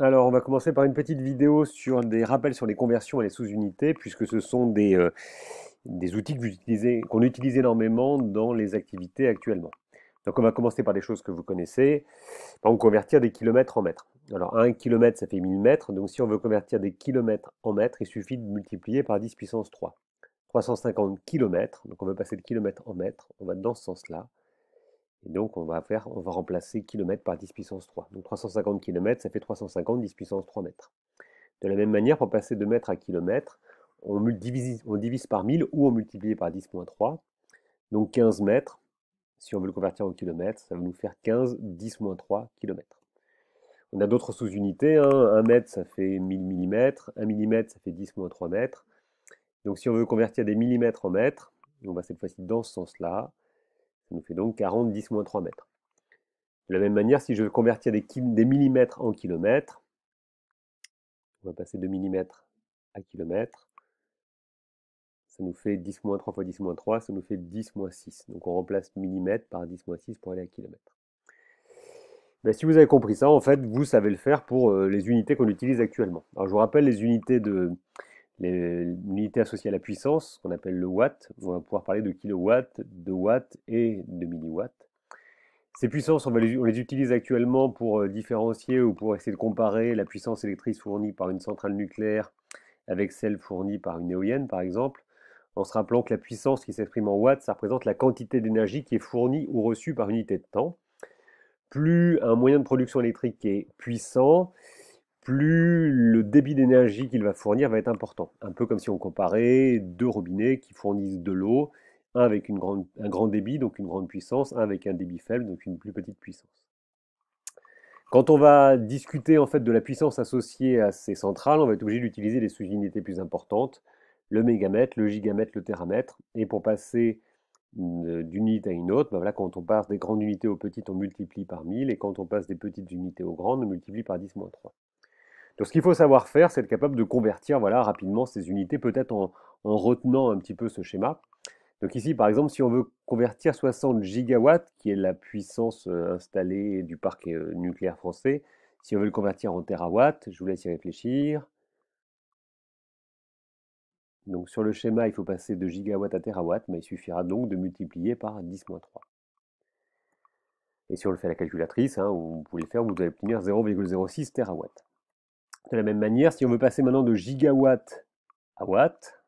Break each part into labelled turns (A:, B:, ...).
A: Alors, on va commencer par une petite vidéo sur des rappels sur les conversions et les sous-unités, puisque ce sont des outils que qu'on utilise énormément dans les activités actuellement. Donc, on va commencer par des choses que vous connaissez. Par exemple, convertir des kilomètres en mètres. Alors, 1 kilomètre, ça fait 1000 mètres. Donc, si on veut convertir des kilomètres en mètres, il suffit de multiplier par 10 puissance 3. 350 kilomètres. Donc, on veut passer de kilomètres en mètres. On va dans ce sens-là. Et donc, on va remplacer kilomètres par 10 puissance 3. Donc 350 km, ça fait 350 10 puissance 3 mètres. De la même manière, pour passer de mètre à kilomètre, on divise par 1000 ou on multiplie par 10 moins 3. Donc 15 mètres, si on veut le convertir en kilomètres, ça va nous faire 15 10 moins 3 kilomètres. On a d'autres sous-unités, hein. 1 mètre, ça fait 1000 millimètres. 1 millimètre, ça fait 10 moins 3 mètres. Donc si on veut convertir des millimètres en mètres, on va cette fois-ci dans ce sens-là. Ça nous fait donc 40 10 moins 3 mètres. De la même manière, si je veux convertir des millimètres en kilomètres, on va passer de millimètres à kilomètres. Ça nous fait 10 moins 3 fois 10 moins 3, ça nous fait 10 moins 6. Donc on remplace millimètres par 10 moins 6 pour aller à kilomètre. Ben, si vous avez compris ça, en fait, vous savez le faire pour les unités qu'on utilise actuellement. Alors je vous rappelle l'unité associée à la puissance, qu'on appelle le watt. On va pouvoir parler de kilowatts, de watts et de milliwatts. Ces puissances, on les utilise actuellement pour différencier ou pour essayer de comparer la puissance électrique fournie par une centrale nucléaire avec celle fournie par une éolienne, par exemple, en se rappelant que la puissance qui s'exprime en watts, ça représente la quantité d'énergie qui est fournie ou reçue par unité de temps. Plus un moyen de production électrique est puissant, plus le débit d'énergie qu'il va fournir va être important. Un peu comme si on comparait deux robinets qui fournissent de l'eau, un avec un grand débit, donc une grande puissance, un avec un débit faible, donc une plus petite puissance. Quand on va discuter en fait de la puissance associée à ces centrales, on va être obligé d'utiliser des sous-unités plus importantes, le mégamètre, le gigamètre, le téramètre. Et pour passer d'une unité à une autre, ben voilà, quand on passe des grandes unités aux petites, on multiplie par 1000, et quand on passe des petites unités aux grandes, on multiplie par 10 moins 3. Donc ce qu'il faut savoir faire, c'est être capable de convertir voilà, rapidement ces unités, peut-être en retenant un petit peu ce schéma. Donc ici, par exemple, si on veut convertir 60 gigawatts, qui est la puissance installée du parc nucléaire français, si on veut le convertir en terawatts, je vous laisse y réfléchir. Donc sur le schéma, il faut passer de gigawatt à terawatt, mais il suffira donc de multiplier par 10-3. Et si on le fait à la calculatrice, hein, vous pouvez le faire, vous allez obtenir 0,06 terawatts. De la même manière, si on veut passer maintenant de gigawatt à watt,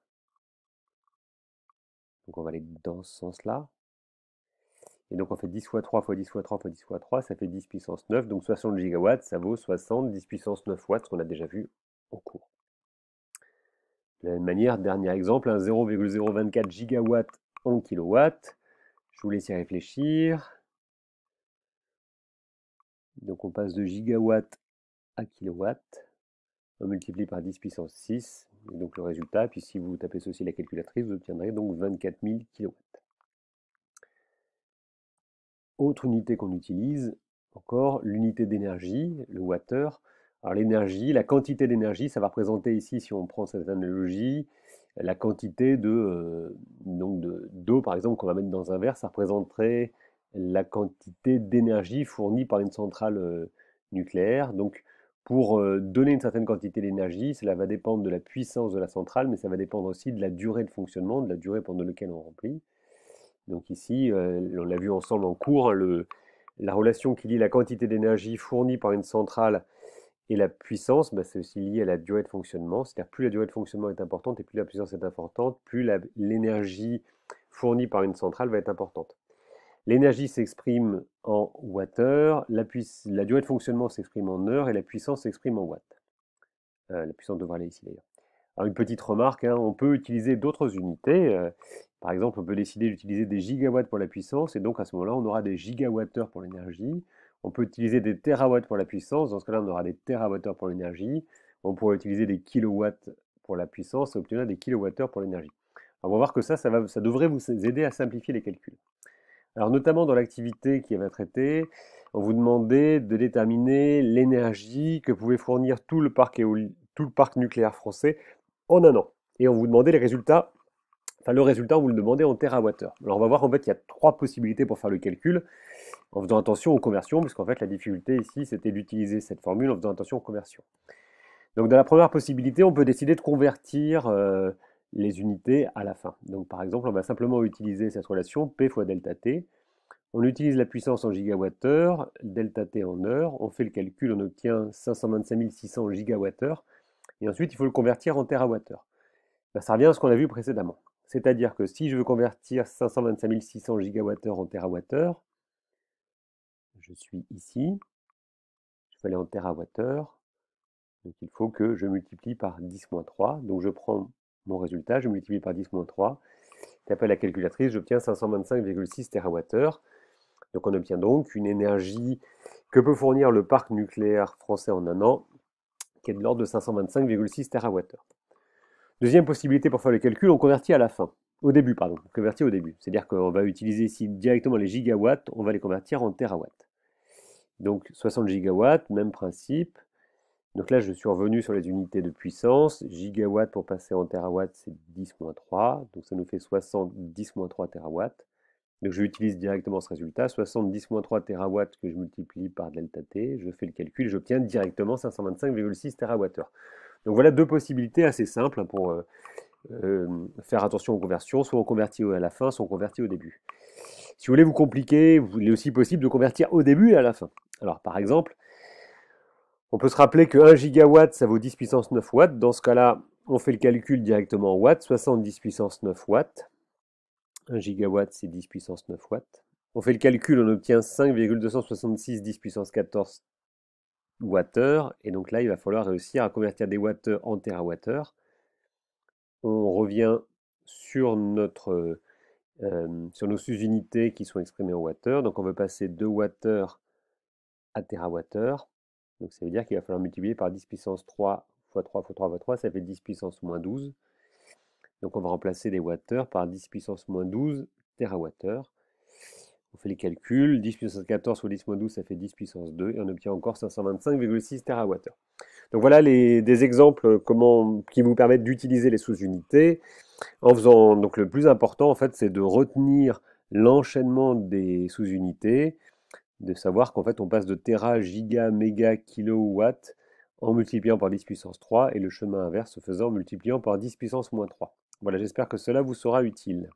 A: donc on va aller dans ce sens-là, et donc on fait 10 fois 3 fois 10 fois 3 fois 10 fois 3, ça fait 10 puissance 9, donc 60 gigawatts, ça vaut 60 10 puissance 9 watts, ce qu'on a déjà vu en cours. De la même manière, dernier exemple, un 0,024 gigawatts en kilowatts, je vous laisse y réfléchir. Donc on passe de gigawatt à kilowatt, on multiplie par 10 puissance 6, et donc le résultat, puis si vous tapez ceci à la calculatrice, vous obtiendrez donc 24 000 kilowatts. Autre unité qu'on utilise, encore l'unité d'énergie, le wattheure. Alors l'énergie, la quantité d'énergie, ça va représenter ici, si on prend cette analogie, la quantité d'eau, par exemple, qu'on va mettre dans un verre, ça représenterait la quantité d'énergie fournie par une centrale nucléaire. Donc pour donner une certaine quantité d'énergie, cela va dépendre de la puissance de la centrale, mais ça va dépendre aussi de la durée de fonctionnement, de la durée pendant laquelle on remplit. Donc ici, on l'a vu ensemble en cours, hein, la relation qui lie la quantité d'énergie fournie par une centrale et la puissance, bah, c'est aussi lié à la durée de fonctionnement. C'est-à-dire plus la durée de fonctionnement est importante et plus la puissance est importante, plus l'énergie fournie par une centrale va être importante. L'énergie s'exprime en wattheures, la durée de fonctionnement s'exprime en heures et la puissance s'exprime en watts. La puissance devrait aller ici d'ailleurs. Alors une petite remarque, hein, on peut utiliser d'autres unités. Par exemple, on peut décider d'utiliser des gigawatts pour la puissance, et donc à ce moment-là, on aura des gigawattheures pour l'énergie. On peut utiliser des terawatts pour la puissance, dans ce cas-là, on aura des terawattheures pour l'énergie. On pourrait utiliser des kilowatts pour la puissance et obtenir des kilowattheures pour l'énergie. On va voir que ça devrait vous aider à simplifier les calculs. Alors notamment dans l'activité qui va traiter, on vous demandait de déterminer l'énergie que pouvait fournir tout le parc nucléaire français en un an. Et on vous demandait les résultats Enfin, le résultat, on vous le demandez en térawattheure. Alors on va voir en fait il y a trois possibilités pour faire le calcul, en faisant attention aux conversions, puisqu'en fait la difficulté ici c'était d'utiliser cette formule en faisant attention aux conversions. Donc dans la première possibilité, on peut décider de convertir les unités à la fin. Donc par exemple, on va simplement utiliser cette relation P fois delta T. On utilise la puissance en gigawattheure, delta T en heures, on fait le calcul, on obtient 525 600 gigawattheures, et ensuite il faut le convertir en térawattheure. Ben, ça revient à ce qu'on a vu précédemment. C'est-à-dire que si je veux convertir 525 600 gigawattheures en térawattheures, je suis ici, je vais aller en térawattheures, donc il faut que je multiplie par 10-3, donc je prends mon résultat, je multiplie par 10-3, tape à la calculatrice, j'obtiens 525,6 TWh. Donc on obtient donc une énergie que peut fournir le parc nucléaire français en un an, qui est de l'ordre de 525,6 TWh. Deuxième possibilité pour faire le calcul, on convertit à la fin. Au début, pardon, on convertit au début. C'est-à-dire qu'on va utiliser ici directement les gigawatts, on va les convertir en térawatts. Donc 60 gigawatts, même principe. Donc là, je suis revenu sur les unités de puissance. Gigawatts pour passer en térawatts, c'est 10-3. Donc ça nous fait 60 10-3 térawatts. Donc j'utilise directement ce résultat, 70-3 terawatts que je multiplie par delta T, je fais le calcul et j'obtiens directement 525,6 TWh. Donc voilà deux possibilités assez simples pour faire attention aux conversions, soit on convertit à la fin, soit on convertit au début. Si vous voulez vous compliquer, il est aussi possible de convertir au début et à la fin. Alors par exemple, on peut se rappeler que 1 gigawatt ça vaut 10 puissance 9 watts, dans ce cas-là, on fait le calcul directement en watts, 70 puissance 9 watts. 1 gigawatt, c'est 10 puissance 9 watts. On fait le calcul, on obtient 5,266 10 puissance 14 wattheures. Et donc là, il va falloir réussir à convertir des wattheures en térawattheures. On revient sur sur nos sous-unités qui sont exprimées en wattheures. Donc on veut passer de wattheures à térawattheures. Donc ça veut dire qu'il va falloir multiplier par 10 puissance 3 fois 3 fois 3 fois 3, ça fait 10 puissance moins 12. Donc on va remplacer des wattheures par 10 puissance moins 12 térawattheures. On fait les calculs, 10 puissance 14 fois 10 moins 12, ça fait 10 puissance 2, et on obtient encore 525,6 TWh. Donc voilà des exemples qui vous permettent d'utiliser les sous-unités. En faisant, donc le plus important, en fait, c'est de retenir l'enchaînement des sous-unités, de savoir qu'en fait, on passe de téra, giga, méga, kilowatt en multipliant par 10 puissance 3, et le chemin inverse se faisant en multipliant par 10 puissance moins 3. Voilà, j'espère que cela vous sera utile.